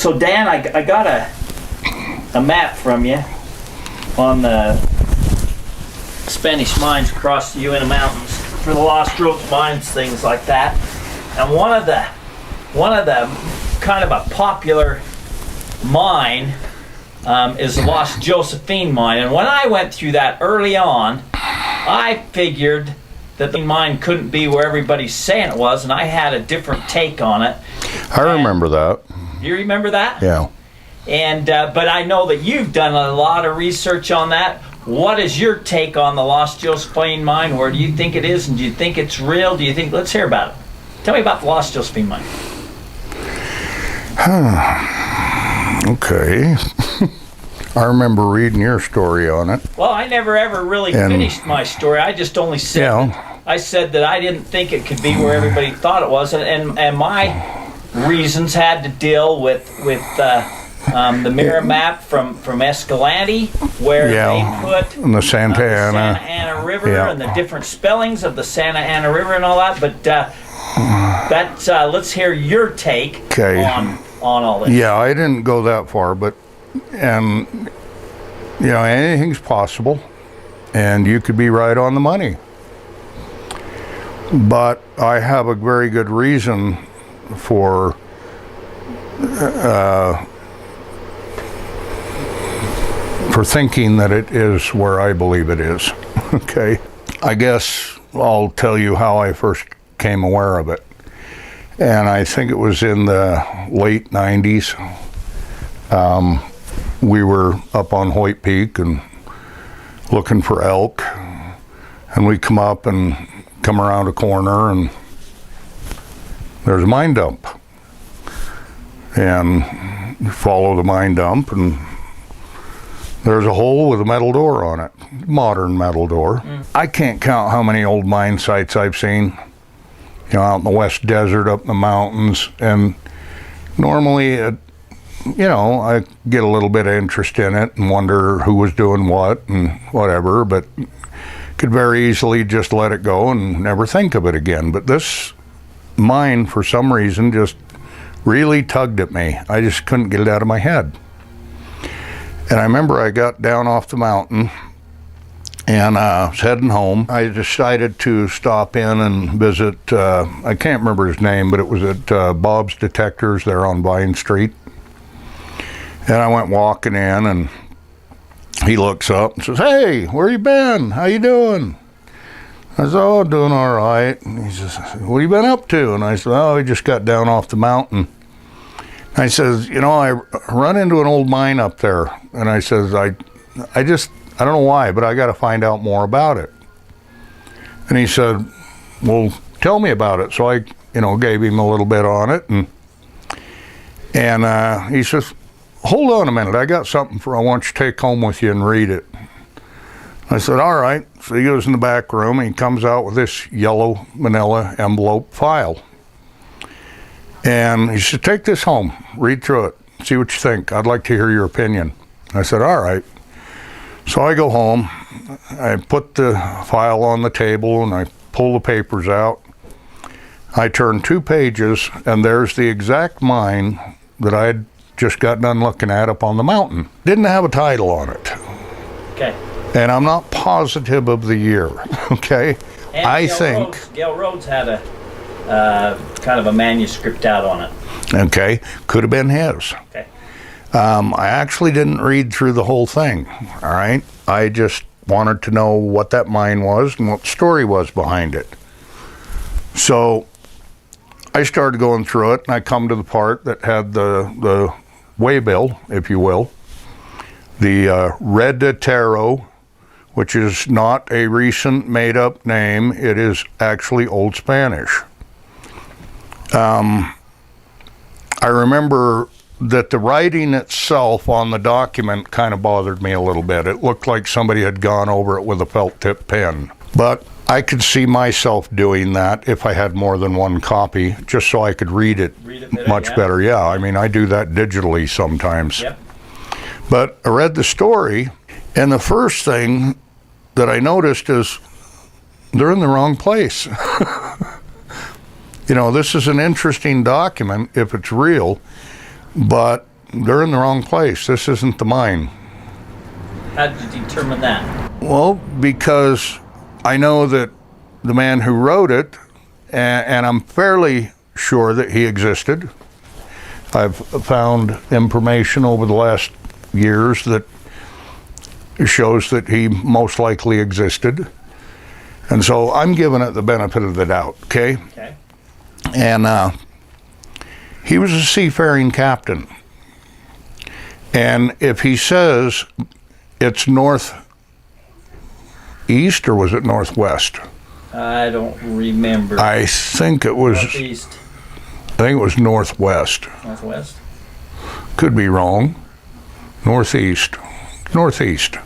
So Dan, I got a map from you on the Spanish mines across the Uinta Mountains for the Lost Roads mines, things like that. And one of the kind of a popular mine is the Lost Josephine mine. And when I went through that early on, I figured that the mine couldn't be where everybody's saying it was, and I had a different take on it. I remember that. You remember that? Yeah. And but I know that you've done a lot of research on that. What is your take on the Lost Josephine mine? Where do you think it is, and do you think it's real? Do you think? Let's hear about it. Tell me about the Lost Josephine mine. Okay. I remember reading your story on it. Well, I never ever really finished my story. I just only said I said that I didn't think it could be where everybody thought it was, and my reasons had to deal with the mirror map from Escalante, where they put the Santa Ana River and the different spellings of the Santa Ana River and all that. But that's let's hear your take on all this. Yeah, I didn't go that far, but anything's possible, and you could be right on the money. But I have a very good reason for thinking that it is where I believe it is. Okay, I guess I'll tell you how I first came aware of it, and I think it was in the late 90s. We were up on Hoyt Peak and looking for elk, and we come up and come around a corner, and there's a mine dump, and you follow the mine dump, and there's a hole with a metal door on it, modern metal door. I can't count how many old mine sites I've seen, out in the West Desert, up in the mountains, and normally I get a little bit of interest in it and wonder who was doing what and whatever, but could very easily just let it go and never think of it again. But this mine, for some reason, just really tugged at me. I just couldn't get it out of my head. And I remember I got down off the mountain and was heading home. I decided to stop in and visit, I can't remember his name, but it was at Bob's Detectors there on Vine Street. And I went walking in, and he looks up and says, "Hey, where you been? How you doing?" I said, "Oh, doing all right." And he says, "What have you been up to?" And I said, "Oh, I just got down off the mountain." And I says, "I run into an old mine up there." And I says, I don't know why, but I got to find out more about it." And he said, "Well, tell me about it." So I, gave him a little bit on it, and he says, "Hold on a minute, I got something I want you to take home with you and read it." I said, "All right." So he goes in the back room and he comes out with this yellow manila envelope file. And he said, "Take this home, read through it, see what you think. I'd like to hear your opinion." I said, "All right." So I go home, I put the file on the table and I pull the papers out. I turn 2 pages and there's the exact mine that I had just got done looking at up on the mountain. Didn't have a title on it. Okay. And I'm not positive of the year. Okay. And I think Gail Rhodes had a kind of a manuscript out on it. Okay. Could have been his. Okay. I actually didn't read through the whole thing. All right. I just wanted to know what that mine was and what the story was behind it. So I started going through it, and I come to the part that had the waybill, if you will, the Redetero, which is not a recent made-up name. It is actually Old Spanish. I remember that the writing itself on the document kind of bothered me a little bit. It looked like somebody had gone over it with a felt-tip pen. But I could see myself doing that if I had more than one copy, just so I could read it much better. Yeah, I mean, I do that digitally sometimes. Yep. But I read the story, and the first thing that I noticed is they're in the wrong place. This is an interesting document if it's real, but they're in the wrong place. This isn't the mine. How did you determine that? Well, because I know that the man who wrote it, and I'm fairly sure that he existed. I've found information over the last years that shows that he most likely existed. And so I'm giving it the benefit of the doubt, okay? Okay. And he was a seafaring captain. And if he says it's northeast, or was it northwest? I don't remember. I think it was. Northeast. I think it was northwest. Northwest? Could be wrong. Northeast. Northeast.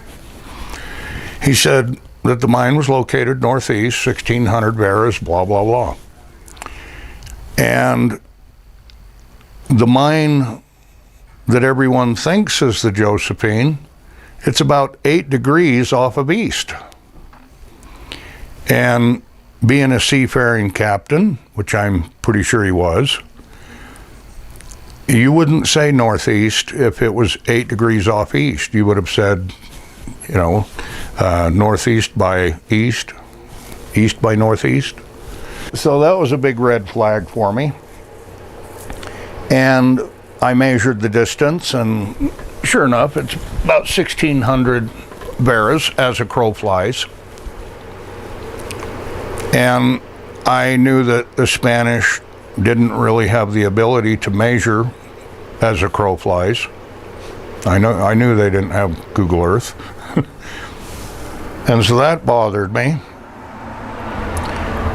He said that the mine was located northeast, 1,600 varas, blah, blah, blah. And the mine that everyone thinks is the Josephine, it's about 8 degrees off of east. And being a seafaring captain, which I'm pretty sure he was, you wouldn't say northeast if it was 8 degrees off east. You would have said, northeast by east, east by northeast. So that was a big red flag for me. And I measured the distance, and sure enough, it's about 1,600 varas as a crow flies. And I knew that the Spanish didn't really have the ability to measure as a crow flies. I knew they didn't have Google Earth. And so that bothered me.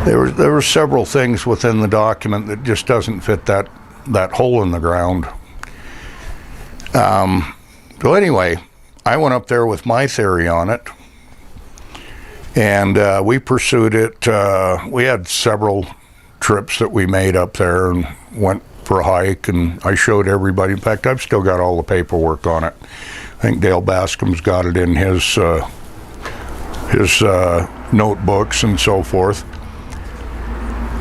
There were several things within the document that just doesn't fit that hole in the ground. So anyway, I went up there with my theory on it, and we pursued it. We had several trips that we made up there and went for a hike, and I showed everybody. In fact, I've still got all the paperwork on it. I think Dale Bascom's got it in his notebooks and so forth.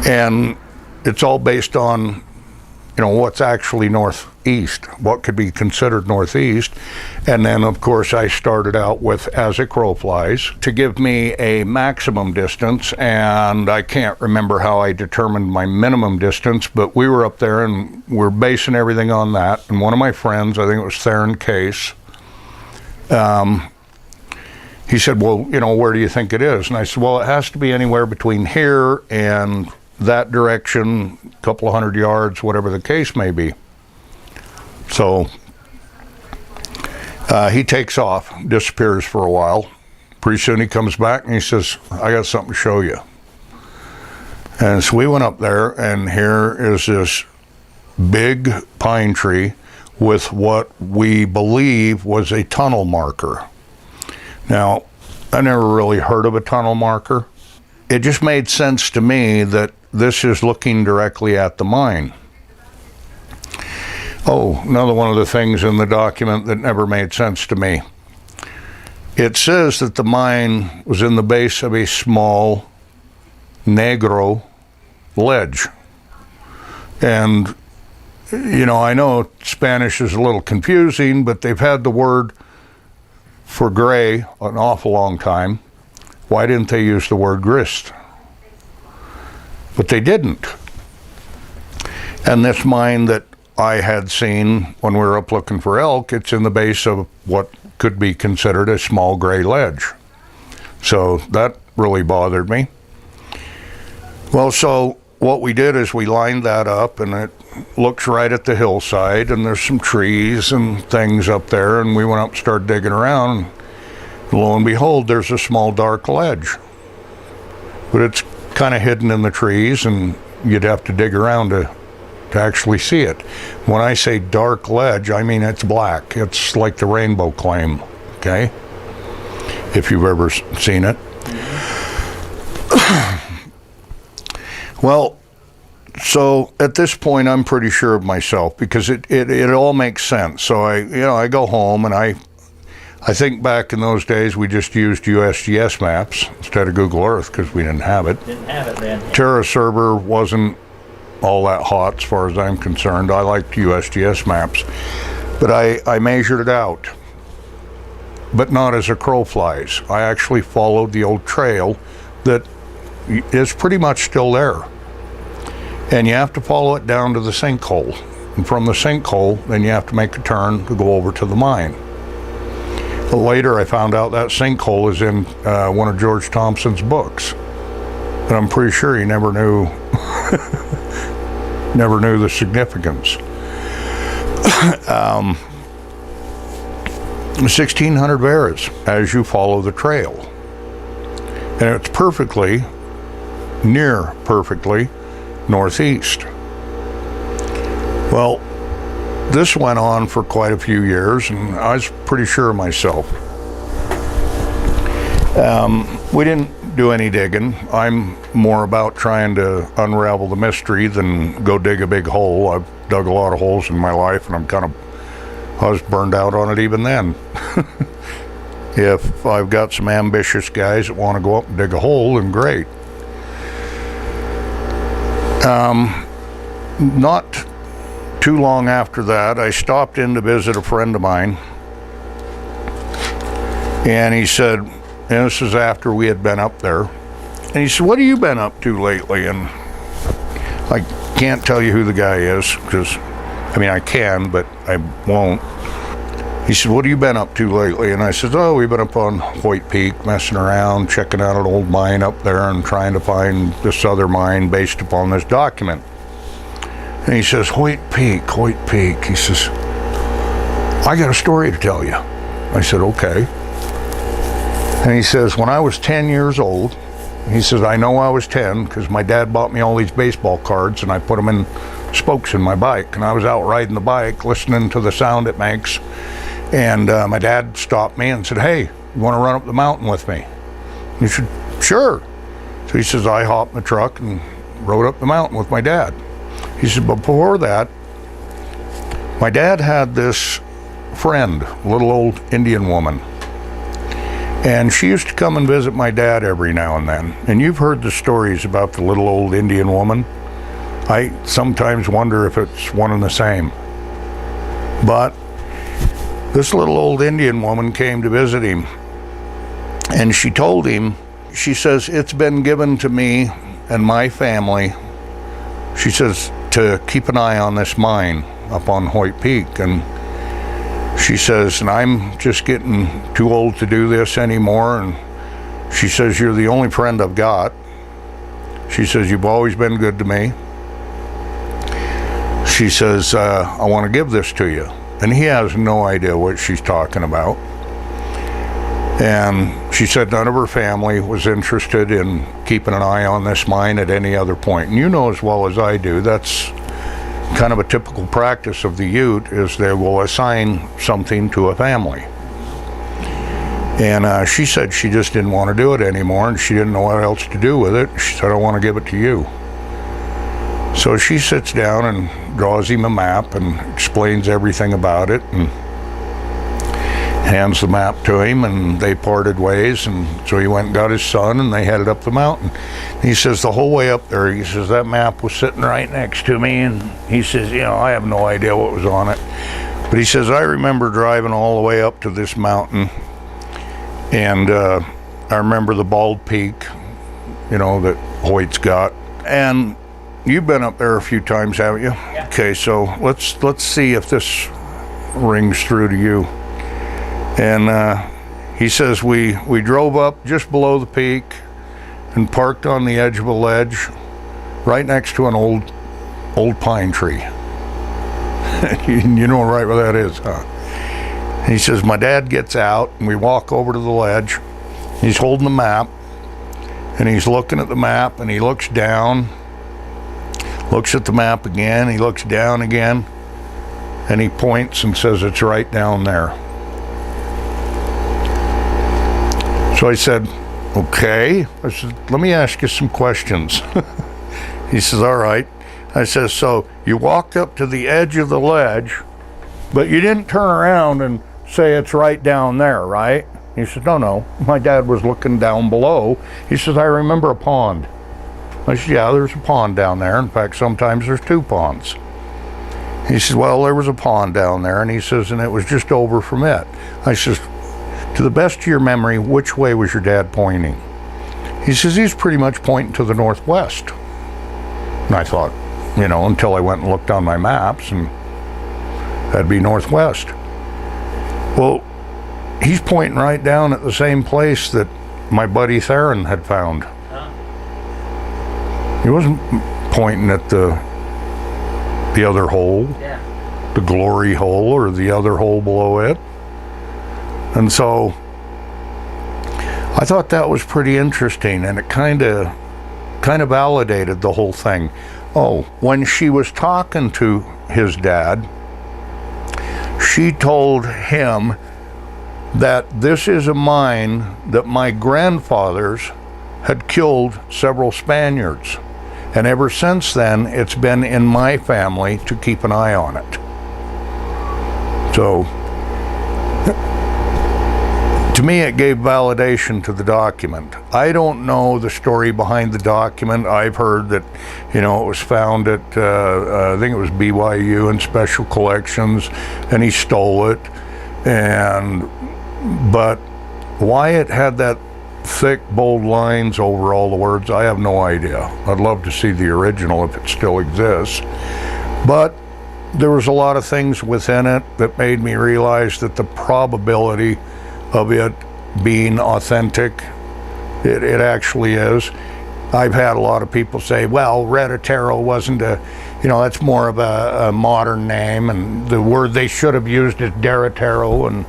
And it's all based on, what's actually northeast, what could be considered northeast. And then, of course, I started out with as a crow flies to give me a maximum distance, and I can't remember how I determined my minimum distance, but we were up there and we're basing everything on that. And one of my friends, I think it was Theron Case, he said, well, where do you think it is? And I said, well, it has to be anywhere between here and that direction, a couple of 100 yards, whatever the case may be. So he takes off, disappears for a while. Pretty soon he comes back and he says, I got something to show you. And so we went up there, and here is this big pine tree with what we believe was a tunnel marker. Now, I never really heard of a tunnel marker. It just made sense to me that this is looking directly at the mine. Oh, another one of the things in the document that never made sense to me. It says that the mine was in the base of a small negro ledge. And, I know Spanish is a little confusing, but they've had the word for gray an awful long time. Why didn't they use the word grist? But they didn't. And this mine that I had seen when we were up looking for elk, it's in the base of what could be considered a small gray ledge. So that really bothered me. Well, so what we did is we lined that up, and it looks right at the hillside, and there's some trees and things up there, and we went up and started digging around, and lo and behold, there's a small dark ledge. But it's kind of hidden in the trees, and you'd have to dig around to actually see it. When I say dark ledge, I mean it's black. It's like the rainbow claim, okay? If you've ever seen it. Well, so at this point, I'm pretty sure of myself, because it all makes sense. So I go home, and I think back in those days, we just used USGS maps instead of Google Earth because we didn't have it. Didn't have it then. TerraServer wasn't all that hot as far as I'm concerned. I liked USGS maps. But I measured it out, but not as a crow flies. I actually followed the old trail that is pretty much still there. And you have to follow it down to the sinkhole. And from the sinkhole, then you have to make a turn to go over to the mine. But later I found out that sinkhole is in one of George Thompson's books. And I'm pretty sure he never knew never knew the significance. 1,600 varas as you follow the trail. And it's perfectly, near perfectly, northeast. Well, this went on for quite a few years, and I was pretty sure of myself. We didn't do any digging. I'm more about trying to unravel the mystery than go dig a big hole. I've dug a lot of holes in my life, and I was burned out on it even then. If I've got some ambitious guys that want to go up and dig a hole, then great. Not too long after that, I stopped in to visit a friend of mine, and he said, and this is after we had been up there, and he said, "What have you been up to lately?" And I can't tell you who the guy is, because, I mean, I can, but I won't. He said, "What have you been up to lately?" And I said, "Oh, we've been up on Hoyt Peak, messing around, checking out an old mine up there and trying to find this other mine based upon this document." And he says, Hoyt Peak. He says, "I got a story to tell you." I said, "Okay." And he says, "When I was 10 years old," he says, "I know I was 10 because my dad bought me all these baseball cards and I put them in spokes in my bike. And I was out riding the bike, listening to the sound it makes. And my dad stopped me and said, 'Hey, you want to run up the mountain with me?' And he said, 'Sure.' So he says, I hopped in the truck and rode up the mountain with my dad. He said, but before that, my dad had this friend, a little old Indian woman. And she used to come and visit my dad every now and then. And you've heard the stories about the little old Indian woman. I sometimes wonder if it's one and the same. But this little old Indian woman came to visit him. And she told him, she says, "It's been given to me and my family," she says, "to keep an eye on this mine up on Hoyt Peak." And she says, "And I'm just getting too old to do this anymore." And she says, "You're the only friend I've got." She says, "You've always been good to me." She says, "I want to give this to you." And he has no idea what she's talking about. And she said none of her family was interested in keeping an eye on this mine at any other point. And you know as well as I do, that's kind of a typical practice of the Ute, is they will assign something to a family. And she said she just didn't want to do it anymore, and she didn't know what else to do with it. She said, "I want to give it to you." So she sits down and draws him a map and explains everything about it, and hands the map to him, and they parted ways. And so he went and got his son, and they headed up the mountain. He says the whole way up there, he says, that map was sitting right next to me, and he says, I have no idea what was on it. But he says, I remember driving all the way up to this mountain, and I remember the bald peak, that Hoyt's got. And you've been up there a few times, haven't you? Yeah. Okay, so let's see if this rings through to you. And he says we drove up just below the peak and parked on the edge of a ledge right next to an old pine tree. You know right where that is, huh? And he says my dad gets out and we walk over to the ledge. He's holding the map and he's looking at the map, and he looks down, looks at the map again, he looks down again, and he points and says it's right down there. So I said, okay. I said, let me ask you some questions. He says, all right. I said, so you walked up to the edge of the ledge, but you didn't turn around and say it's right down there, right? He said, no. My dad was looking down below. He says, I remember a pond. I said, yeah, there's a pond down there. In fact, sometimes there's two ponds. He says, well, there was a pond down there, and he says, and it was just over from it. I says, to the best of your memory, which way was your dad pointing? He says, he's pretty much pointing to the northwest. And I thought, until I went and looked on my maps, and that'd be northwest. Well, he's pointing right down at the same place that my buddy Theron had found. Huh? He wasn't pointing at the other hole, the glory hole, or the other hole below it. And so I thought that was pretty interesting, and it kind of validated the whole thing. Oh, when she was talking to his dad, she told him that this is a mine that my grandfathers had killed several Spaniards. And ever since then, it's been in my family to keep an eye on it. So, to me, it gave validation to the document. I don't know the story behind the document. I've heard that, it was found at, I think it was BYU in Special Collections, and he stole it. But why it had that thick, bold lines over all the words, I have no idea. I'd love to see the original if it still exists. But there was a lot of things within it that made me realize that the probability of it being authentic, it actually is. I've had a lot of people say, well, Reditero wasn't that's more of a modern name, and the word they should have used is Deretero, and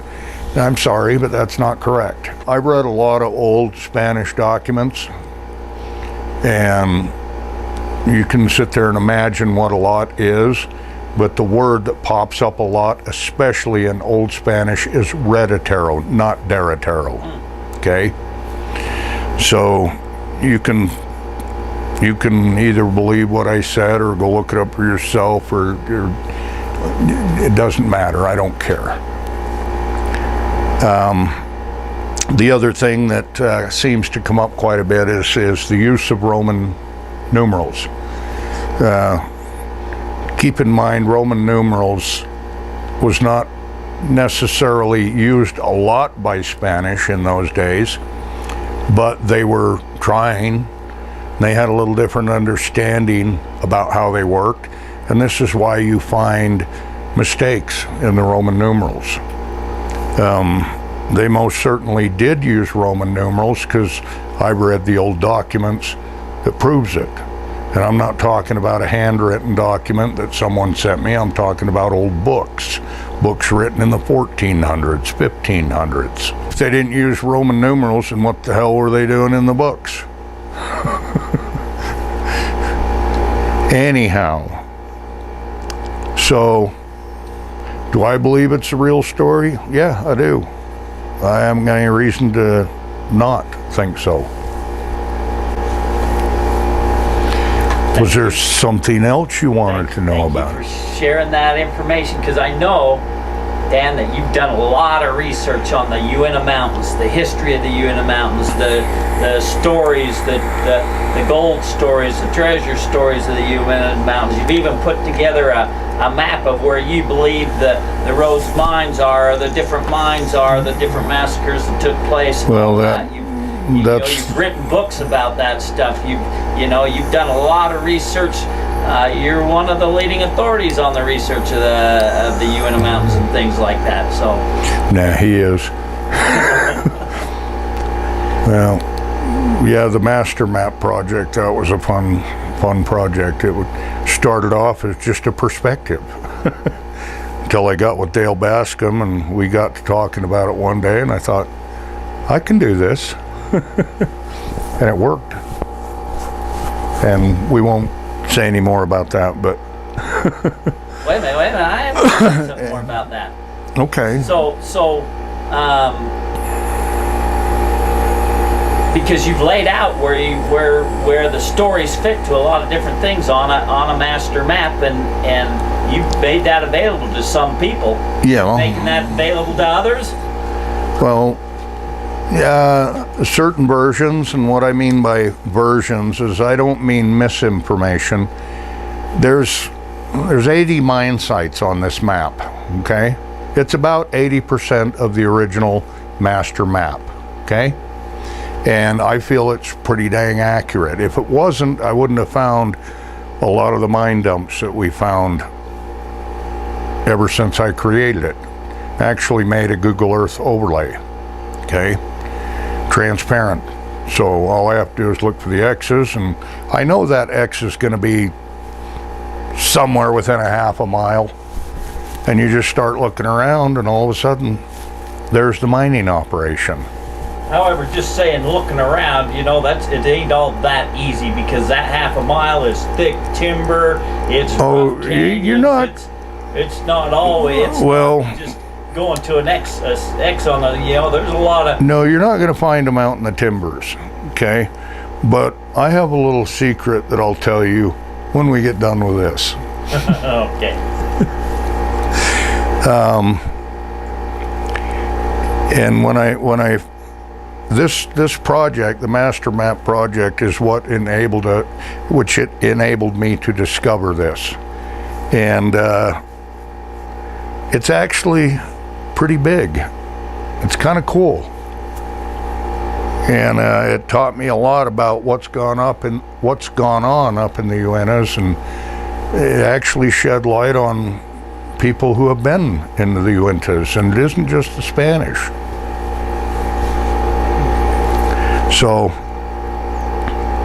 I'm sorry, but that's not correct. I've read a lot of old Spanish documents, and you can sit there and imagine what a lot is, but the word that pops up a lot, especially in Old Spanish, is Reditero, not Deretero. Okay? So you can either believe what I said or go look it up for yourself, or it doesn't matter. I don't care. The other thing that seems to come up quite a bit is the use of Roman numerals. Keep in mind, Roman numerals was not necessarily used a lot by Spanish in those days, but they were trying. They had a little different understanding about how they worked, and this is why you find mistakes in the Roman numerals. They most certainly did use Roman numerals, because I've read the old documents that proves it. And I'm not talking about a handwritten document that someone sent me. I'm talking about old books written in the 1400s, 1500s. If they didn't use Roman numerals, then what the hell were they doing in the books? Anyhow, so do I believe it's a real story? Yeah, I do. I haven't got any reason to not think so. Was there something else you wanted to know about it? Thank you for sharing that information, because I know, Dan, that you've done a lot of research on the Uinta Mountains, the history of the Uinta Mountains, the stories, the gold stories, the treasure stories of the Uinta Mountains. You've even put together a map of where you believe the Rose mines are, the different mines are, the different massacres that took place. Well, you've written books about that stuff. You've done a lot of research. You're one of the leading authorities on the research of the Uinta Mountains and things like that. So. Nah, he is. Well, yeah, the Master Map project, that was a fun project. It started off as just a perspective until I got with Dale Bascom, and we got to talking about it one day, and I thought, I can do this. And it worked. And we won't say any more about that, but wait a minute, I have to say something more about that. Okay. So because you've laid out where the stories fit to a lot of different things on a master map, and you've made that available to some people. Yeah. Well, making that available to others? Well, yeah, certain versions, and what I mean by versions is I don't mean misinformation. There's there's 80 mine sites on this map, okay? It's about 80% of the original master map, okay? And I feel it's pretty dang accurate. If it wasn't, I wouldn't have found a lot of the mine dumps that we found ever since I created it. Actually made a Google Earth overlay, okay? Transparent. So all I have to do is look for the X's, and I know that X is going to be somewhere within a half a mile. And you just start looking around, and all of a sudden, there's the mining operation. However, just saying, looking around, you know, it ain't all that easy, because that half a mile is thick timber. It's rough canyons, you're not. It's not always. Well, just going to an X on the, you know, there's a lot of. No, you're not going to find them out in the timbers, okay? But I have a little secret that I'll tell you when we get done with this. Okay. And this project, the Master Map project, is what enabled me to discover this. And it's actually pretty big. It's kind of cool. And it taught me a lot about what's gone on up in the Uintas, and it actually shed light on people who have been into the Uintas, and it isn't just the Spanish. So,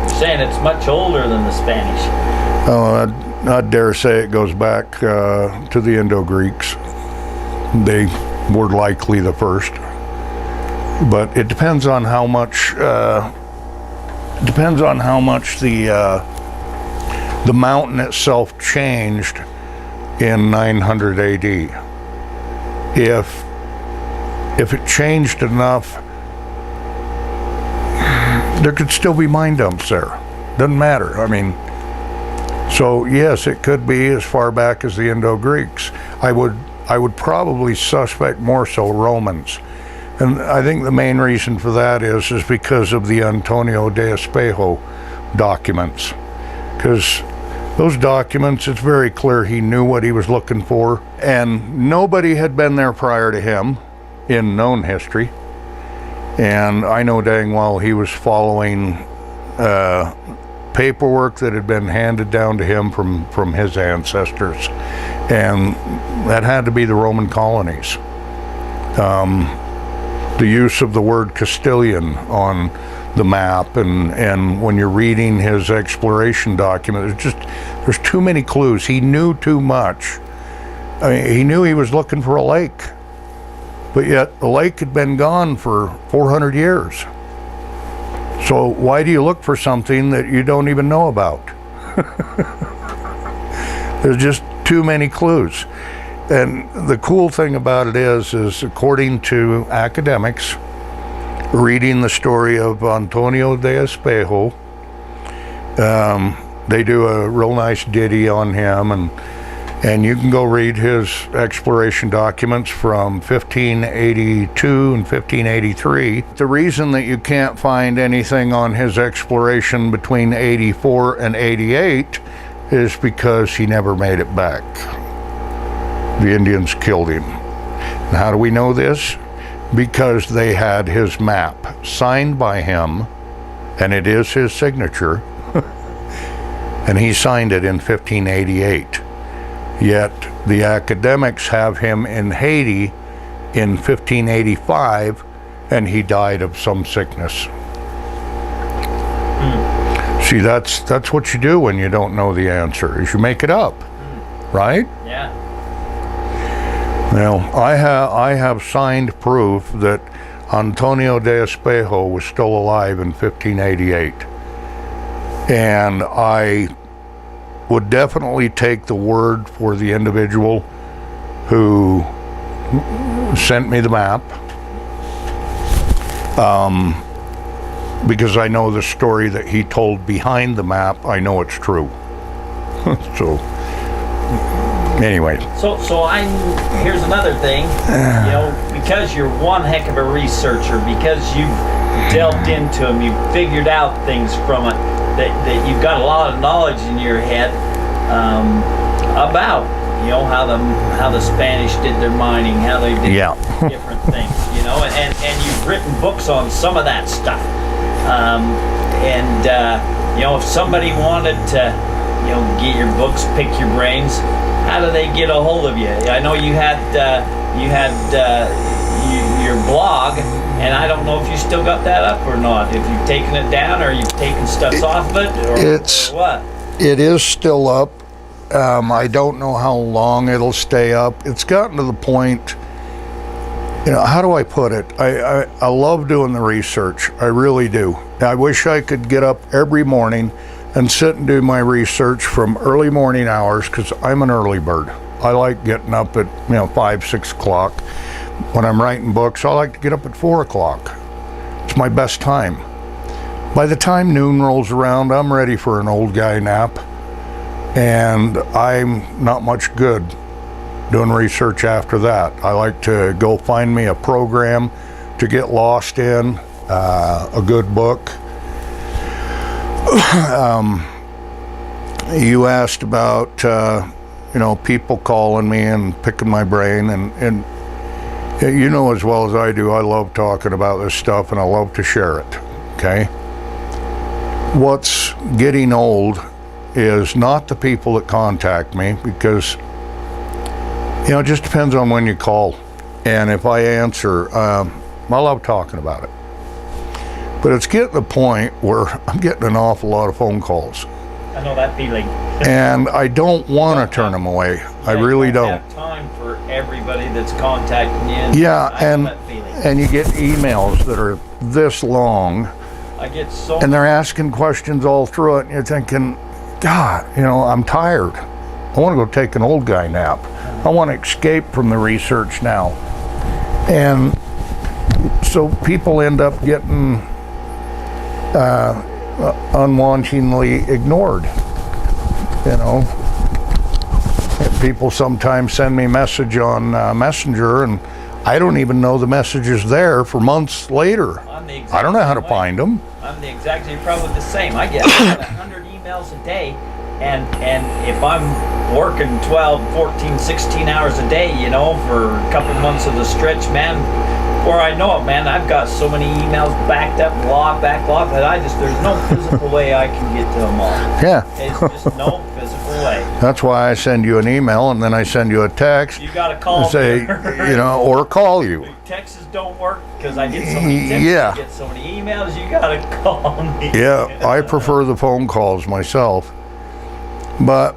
you're saying it's much older than the Spanish? I dare say it goes back to the Indo-Greeks. They were likely the first, but it depends on how much. The mountain itself changed in 900 AD. If it changed enough, there could still be mine dumps there. Doesn't matter. I mean, so yes, it could be as far back as the Indo-Greeks. I would probably suspect more so Romans. And I think the main reason for that is because of the Antonio de Espejo documents. Because those documents, it's very clear he knew what he was looking for, and nobody had been there prior to him in known history. And I know dang well he was following paperwork that had been handed down to him from his ancestors, and that had to be the Roman colonies. The use of the word Castilian on the map, and when you're reading his exploration document, there's too many clues. He knew too much. I mean, he knew he was looking for a lake, but yet the lake had been gone for 400 years. So why do you look for something that you don't even know about? There's just too many clues. And the cool thing about it is according to academics, reading the story of Antonio de Espejo, they do a real nice ditty on him, and you can go read his exploration documents from 1582 and 1583. The reason that you can't find anything on his exploration between 84 and 88 is because he never made it back. The Indians killed him. And how do we know this? Because they had his map signed by him, and it is his signature, and he signed it in 1588. Yet the academics have him in Haiti in 1585, and he died of some sickness. See, that's what you do when you don't know the answer, is you make it up, right? Yeah. Now, I have signed proof that Antonio de Espejo was still alive in 1588. And I would definitely take the word for the individual who sent me the map, because I know the story that he told behind the map. I know it's true. So anyway. So here's another thing, you know, because you're one heck of a researcher, because you've delved into them, you've figured out things from it, that you've got a lot of knowledge in your head. about, how the Spanish did their mining, how they did Yeah. different things, and you've written books on some of that stuff. If somebody wanted to, get your books, pick your brains, how do they get a hold of you? I know you had your blog, and I don't know if you still got that up or not. If you've taken it down, or you've taken stuff off of it, or what? It is still up. I don't know how long it'll stay up. It's gotten to the point, how do I put it? I love doing the research. I really do. I wish I could get up every morning and sit and do my research from early morning hours, because I'm an early bird. I like getting up at 5, 6 o'clock. When I'm writing books, I like to get up at 4 o'clock. It's my best time. By the time noon rolls around, I'm ready for an old guy nap, and I'm not much good doing research after that. I like to go find me a program to get lost in, a good book. You asked about people calling me and picking my brain, and you know as well as I do, I love talking about this stuff, and I love to share it. Okay, what's getting old is not the people that contact me, because it just depends on when you call, and if I answer, I love talking about it. But it's getting to the point where I'm getting an awful lot of phone calls. I know that feeling. And I don't want to turn them away. I really don't. You have time for everybody that's contacting you. Yeah, I know that feeling. and you get emails that are this long. I get so. And they're asking questions all through it, and you're thinking, God, I'm tired. I want to go take an old guy nap. I want to escape from the research now. And so people end up getting unwantingly ignored. People sometimes send me a message on Messenger, and I don't even know the message is there for months later. I don't know how to find them. I'm you're probably the same. I get about 100 emails a day, and if I'm working 12, 14, 16 hours a day, for a couple months of the stretch, man, before I know it, man, I've got so many emails backed up, backlog, that there's no physical way I can get to them all. Yeah. It's just no physical way. That's why I send you an email, and then I send you a text. You got to call say, or call you. Texts don't work because I get so many texts, I get so many emails, you got to call me. Yeah, I prefer the phone calls myself. But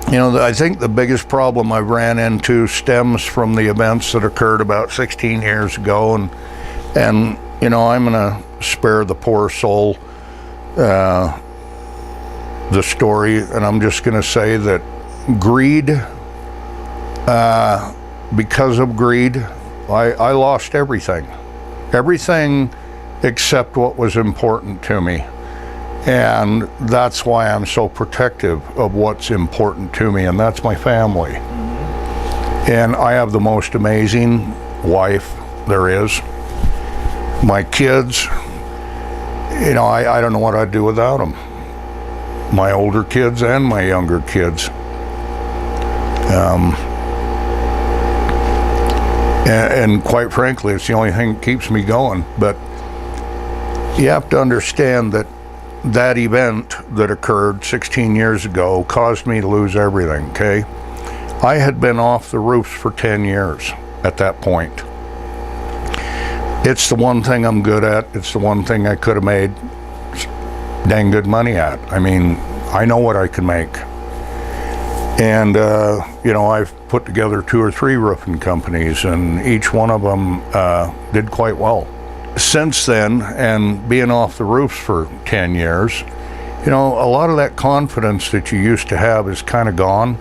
I think the biggest problem I've ran into stems from the events that occurred about 16 years ago, and I'm going to spare the poor soul the story, and I'm just going to say that greed, because of greed, I lost everything except what was important to me. And that's why I'm so protective of what's important to me, and that's my family. Mm-hmm. And I have the most amazing wife there is. My kids, I don't know what I'd do without them. My older kids and my younger kids. And quite frankly, it's the only thing that keeps me going. But you have to understand that event that occurred 16 years ago caused me to lose everything, okay? I had been off the roofs for 10 years at that point. It's the one thing I'm good at. It's the one thing I could have made dang good money at. I mean, I know what I can make. And, I've put together 2 or 3 roofing companies, and each one of them did quite well. Since then, and being off the roofs for 10 years, a lot of that confidence that you used to have is kind of gone.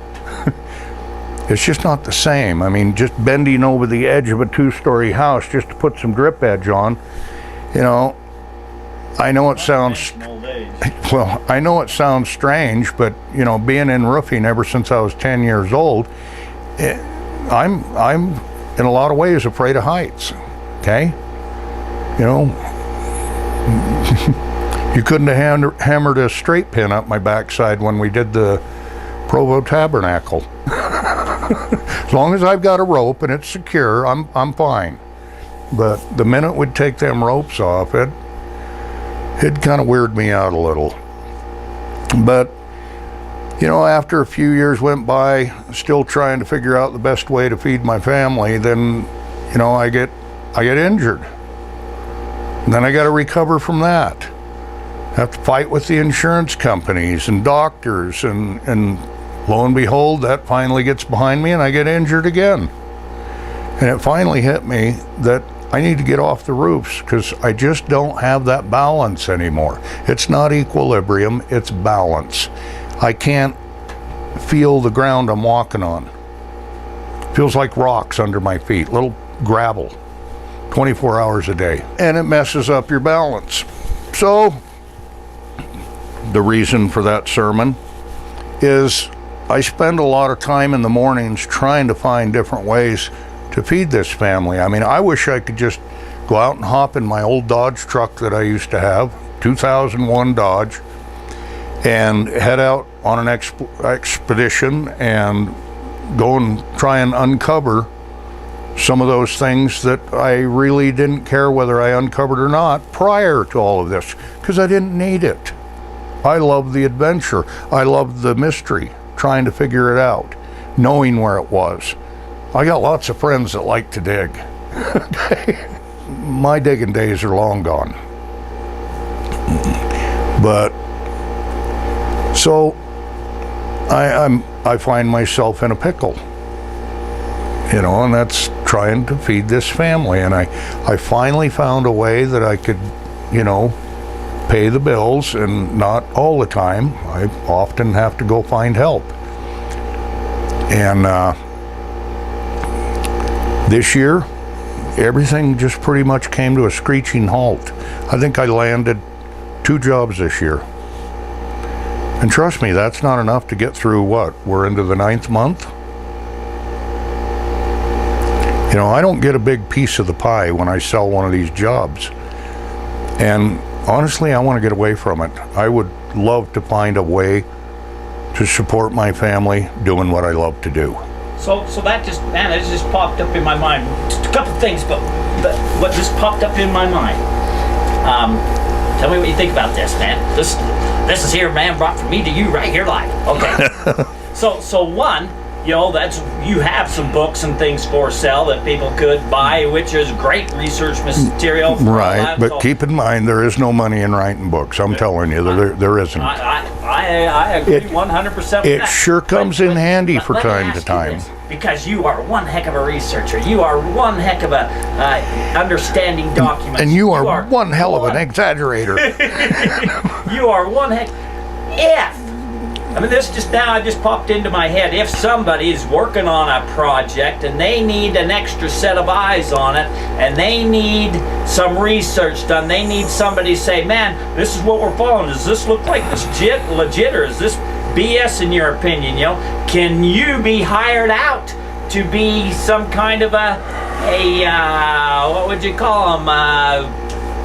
It's just not the same. I mean, just bending over the edge of a 2-story house just to put some drip edge on, I know it sounds, I know it sounds strange, but, being in roofing ever since I was 10 years old, I'm in a lot of ways afraid of heights, okay? You couldn't have hammered a straight pin up my backside when we did the Provo Tabernacle. As long as I've got a rope and it's secure, I'm fine. But the minute we'd take them ropes off, it kind of weirded me out a little. But you know, after a few years went by, still trying to figure out the best way to feed my family, then, you know, I get injured. And then I got to recover from that. Have to fight with the insurance companies and doctors, and lo and behold, that finally gets behind me and I get injured again. And it finally hit me that I need to get off the roofs because I just don't have that balance anymore. It's not equilibrium, it's balance. I can't feel the ground I'm walking on. Feels like rocks under my feet, little gravel, 24 hours a day. And it messes up your balance. So, the reason for that sermon is I spend a lot of time in the mornings trying to find different ways to feed this family. I mean, I wish I could just go out and hop in my old Dodge truck that I used to have, 2001 Dodge, and head out on an expedition and go and try and uncover some of those things that I really didn't care whether I uncovered or not prior to all of this, because I didn't need it. I love the adventure. I love the mystery, trying to figure it out, knowing where it was. I got lots of friends that like to dig. My digging days are long gone. But so I find myself in a pickle, you know, and that's trying to feed this family. And I finally found a way that I could, you know, pay the bills, and not all the time. I often have to go find help. And this year, everything just pretty much came to a screeching halt. I think I landed 2 jobs this year. And trust me, that's not enough to get through what? We're into the 9th month? You know, I don't get a big piece of the pie when I sell one of these jobs. And honestly, I want to get away from it. I would love to find a way to support my family doing what I love to do. So that just, man, it just popped up in my mind. Just a couple things, but what just popped up in my mind. Tell me what you think about this, man. This is here, man, brought from me to you right here live. Okay. So one, you know, you have some books and things for sale that people could buy, which is great research material. Right, but keep in mind, there is no money in writing books. I'm telling you, there isn't. I agree 100% with that. It sure comes in handy for time to time. Because you are one heck of a researcher. You are one heck of a understanding documents. And you are one hell of an exaggerator. You are one heck. I mean, this just now just popped into my head. If somebody is working on a project and they need an extra set of eyes on it, and they need some research done, they need somebody to say, man, this is what we're following. Does this look like this legit, or is this BS in your opinion? You know, can you be hired out to be some kind of a what would you call them?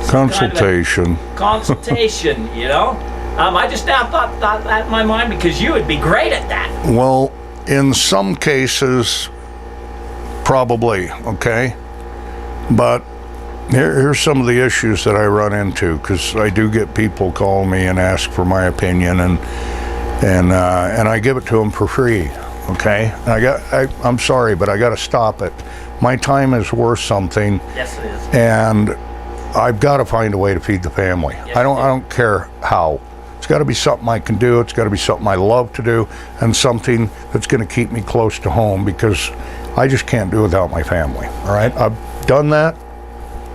Consultation. Consultation, you know? I just now thought that in my mind, because you would be great at that. Well, in some cases, probably, okay? But here's some of the issues that I run into, because I do get people call me and ask for my opinion, and I give it to them for free, okay? I'm sorry, but I got to stop it. My time is worth something. Yes, it is. And I've got to find a way to feed the family. Yes, I don't care how. It's got to be something I can do. It's got to be something I love to do, and something that's going to keep me close to home, because I just can't do without my family. All right, I've done that.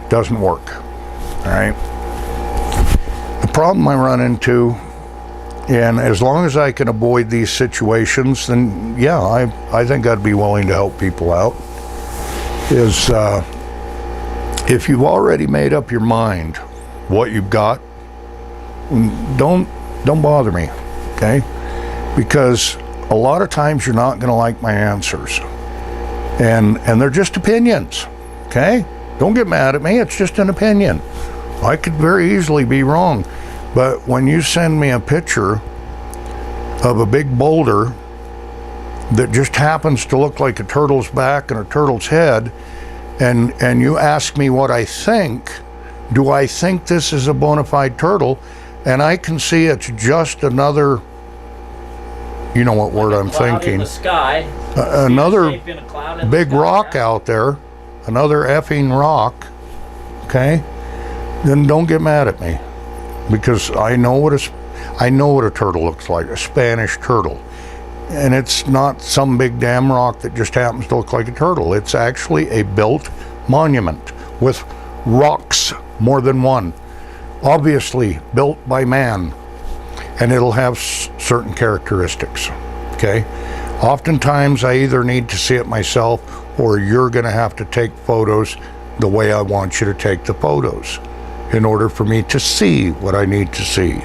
Doesn't work. All right. The problem I run into, and as long as I can avoid these situations, then yeah, I think I'd be willing to help people out. Is if you've already made up your mind what you've got, don't bother me, okay? Because a lot of times you're not going to like my answers, and they're just opinions, okay? Don't get mad at me. It's just an opinion. I could very easily be wrong, but when you send me a picture of a big boulder that just happens to look like a turtle's back and a turtle's head, and you ask me what I think, do I think this is a bona fide turtle? And I can see it's just another, you know what word I'm thinking. In the sky. Another Shape in a cloud in the big sky, rock right? out there, another effing rock, okay? Then don't get mad at me, because I know what a turtle looks like, a Spanish turtle. And it's not some big damn rock that just happens to look like a turtle. It's actually a built monument with rocks, more than one, obviously built by man, and it'll have certain characteristics, okay? Oftentimes I either need to see it myself, or you're gonna have to take photos the way I want you to take the photos in order for me to see what I need to see.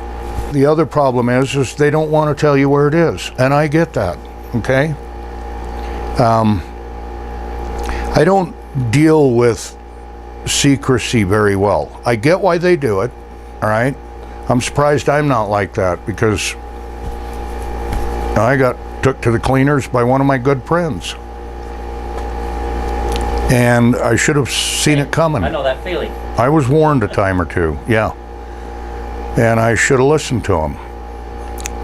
The other problem is they don't want to tell you where it is, and I get that, okay? I don't deal with secrecy very well. I get why they do it, all right? I'm surprised I'm not like that, because I got took to the cleaners by one of my good friends. And I should have seen it coming. I know that feeling. I was warned a time or two, yeah. And I should have listened to him.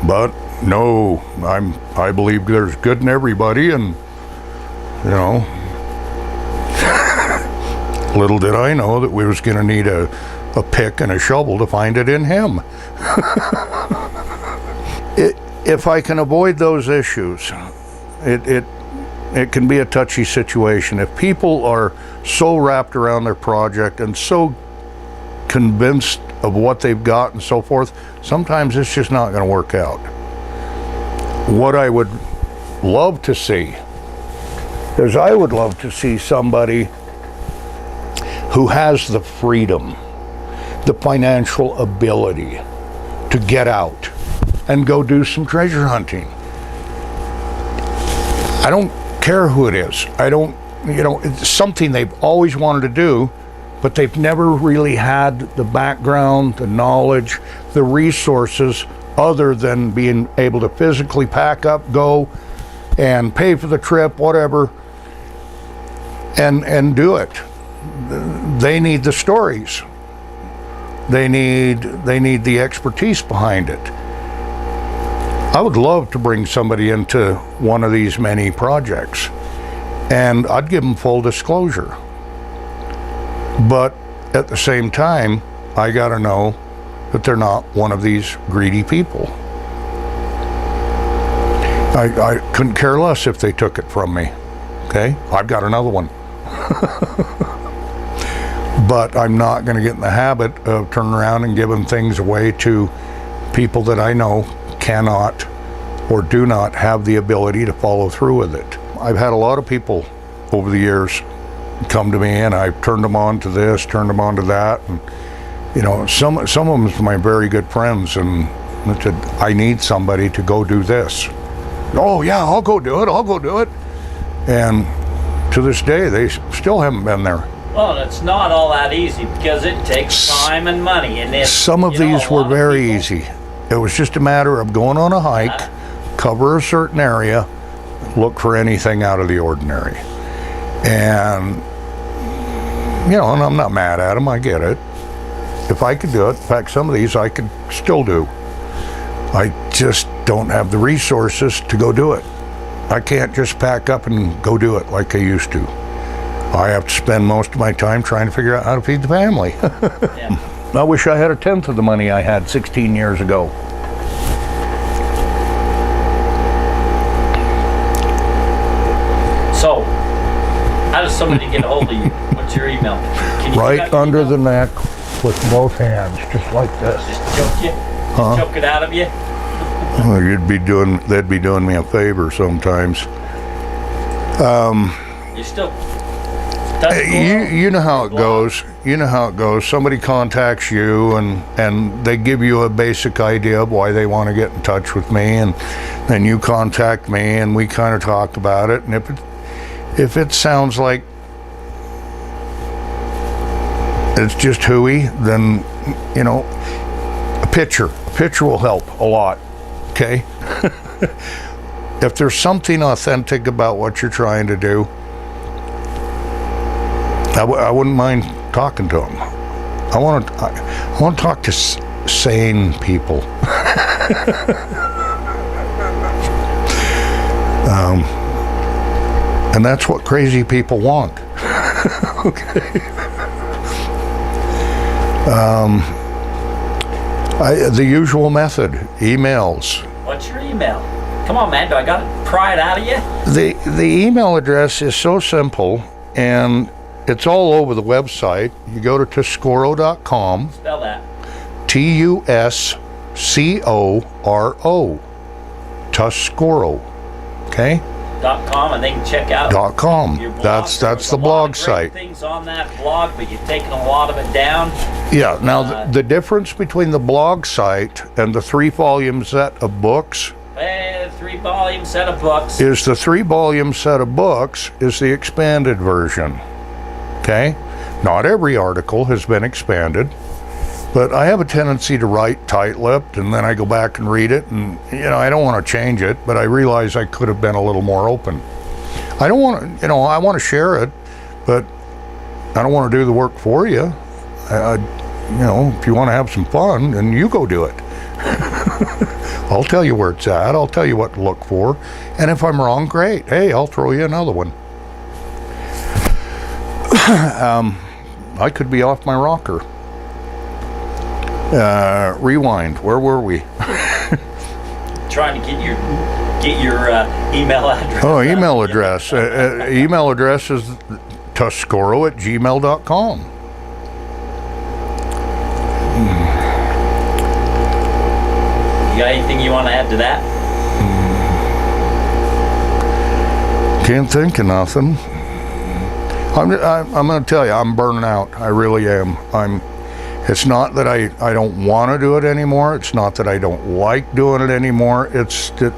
But no, I believe there's good in everybody, and you know, little did I know that we was gonna need a pick and a shovel to find it in him. If I can avoid those issues, it can be a touchy situation. If people are so wrapped around their project and so convinced of what they've got and so forth, sometimes it's just not going to work out. What I would love to see is I would love to see somebody who has the freedom, the financial ability to get out and go do some treasure hunting. I don't care who it is. I don't, you know, it's something they've always wanted to do, but they've never really had the background, the knowledge, the resources, other than being able to physically pack up, go, and pay for the trip, whatever, and do it. They need the stories. They need the expertise behind it. I would love to bring somebody into one of these many projects, and I'd give them full disclosure. But at the same time, I gotta know that they're not one of these greedy people. I couldn't care less if they took it from me, okay? I've got another one. But I'm not gonna get in the habit of turning around and giving things away to people that I know cannot or do not have the ability to follow through with it. I've had a lot of people over the years come to me, and I've turned them on to this, turned them on to that, and you know, some of them are my very good friends, and I said, I need somebody to go do this. Oh yeah, I'll go do it. And to this day, they still haven't been there. Well, it's not all that easy, because it takes time and money, and some of these were very easy. It was just a matter of going on a hike, cover a certain area, look for anything out of the ordinary. And, you know, and I'm not mad at them, I get it. If I could do it, in fact, some of these I could still do. I just don't have the resources to go do it. I can't just pack up and go do it like I used to. I have to spend most of my time trying to figure out how to feed the family. Yeah. I wish I had a tenth of the money I had 16 years ago. So, how does somebody get a hold of you? What's your email? Can you Right under the neck with both hands, just like this. Just choke you? Huh? Choke it out of you? Well, they'd be doing me a favor sometimes. You still... You know how it goes. You know how it goes. Somebody contacts you, and they give you a basic idea of why they want to get in touch with me, and then you contact me, and we kind of talk about it. And if it sounds like it's just hooey, then you know, a picture will help a lot. Okay. if there's something authentic about what you're trying to do, I wouldn't mind talking to them. I want to talk to sane people. And that's what crazy people want. Okay. The usual method, emails. What's your email? Come on, man. Do I got to pry it out of you? The email address is so simple, and it's all over the website. You go to Tuscoro.com. Spell that. Tuscoro. Tuscoro. Okay? .com, and they can check out .com. your blog. That's the blog site. Things on that blog, but you've taken a lot of it down. Yeah. Now the difference between the blog site and the 3-volume set of books. 3-volume set of books. Is the 3-volume set of books is the expanded version. Okay? Not every article has been expanded, but I have a tendency to write tight-lipped, and then I go back and read it, and I don't want to change it, but I realize I could have been a little more open. I don't want to, I want to share it, but I don't want to do the work for you. If you want to have some fun, then you go do it. I'll tell you where it's at. I'll tell you what to look for, and if I'm wrong, great. Hey, I'll throw you another one. I could be off my rocker. Rewind. Where were we? Trying to get your email address. Oh, email address. Email address is tuscoro@gmail.com. You got anything you want to add to that? Can't think of nothing. I'm going to tell you, I'm burning out. I really am. It's not that I don't want to do it anymore. It's not that I don't like doing it anymore. It's that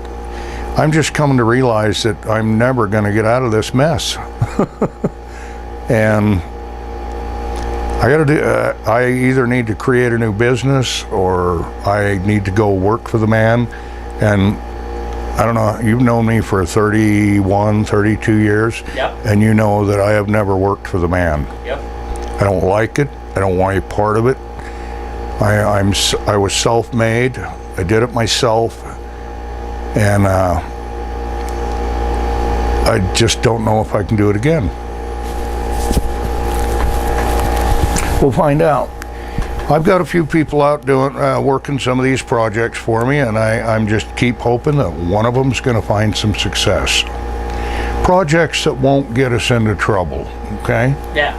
I'm just coming to realize that I'm never going to get out of this mess. And I either need to create a new business or I need to go work for the man. And I don't know, you've known me for 31, 32 years. Yep. And you know that I have never worked for the man. Yep. I don't like it. I don't want any part of it. I was self-made. I did it myself, and I just don't know if I can do it again. We'll find out. I've got a few people out doing working some of these projects for me, and I'm just keep hoping that one of them's going to find some success. Projects that won't get us into trouble. Okay. Yeah.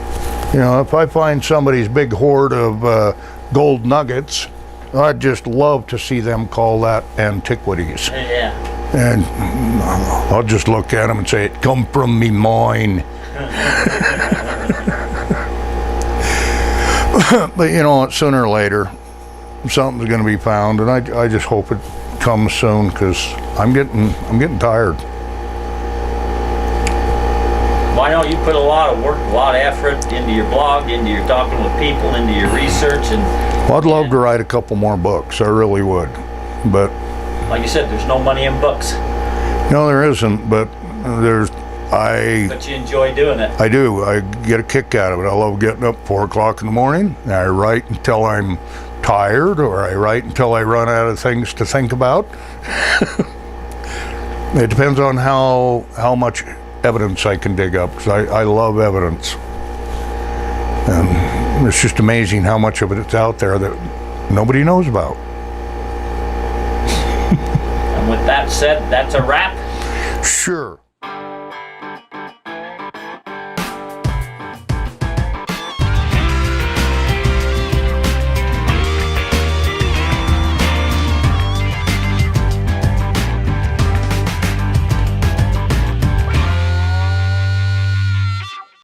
If I find somebody's big hoard of gold nuggets, I'd just love to see them call that antiquities. Yeah. And I'll just look at them and say, it come from me mine. But sooner or later, something's going to be found, and I just hope it comes soon, because I'm getting tired. Why don't you put a lot of work, a lot of effort into your blog, into your talking with people, into your research, and Well, I'd love to write a couple more books. I really would. But like you said, there's no money in books. no, there isn't. But But you enjoy doing it. I do. I get a kick out of it. I love getting up 4 o'clock in the morning. And I write until I'm tired, or I write until I run out of things to think about. It depends on how much evidence I can dig up, because I love evidence. And it's just amazing how much of it's out there that nobody knows about. And with that said, that's a wrap. Sure.